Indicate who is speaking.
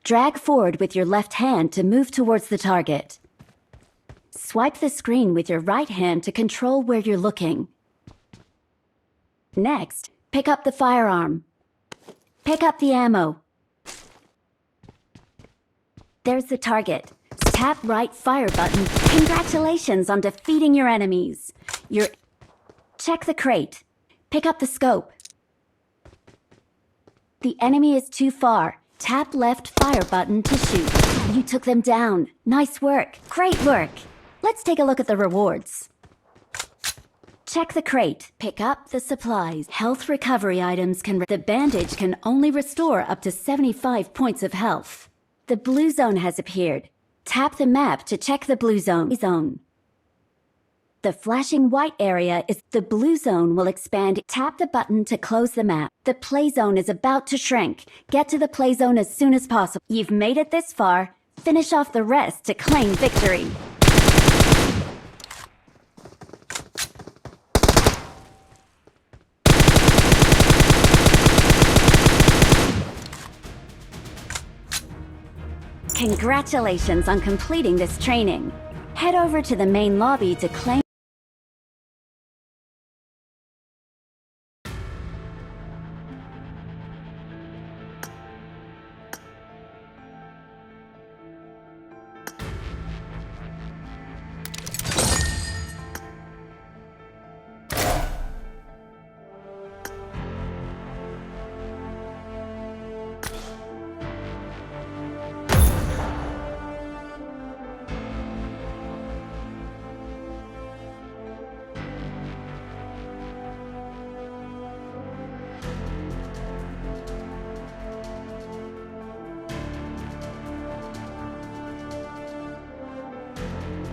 Speaker 1: Drag forward with your left hand to move towards the target. Swipe the screen with your right hand to control where you're looking. Next, pick up the firearm. Pick up the ammo. There's the target. Tap right fire button. Congratulations on defeating your enemies. Check the crate. Pick up the scope. The enemy is too far. Tap left fire button to shoot. You took them down. Nice work. Great work. Let's take a look at the rewards. Check the crate. Pick up the supplies. Health recovery items the bandage can only restore up to 75 points of health. The blue zone has appeared. Tap the map to check the blue zone. The flashing white area is the blue zone will expand. Tap the button to close the map. The play zone is about to shrink. Get to the play zone as soon as possible. You've made it this far. Finish off the rest to claim victory. Congratulations on completing this training. Head over to the main lobby to claim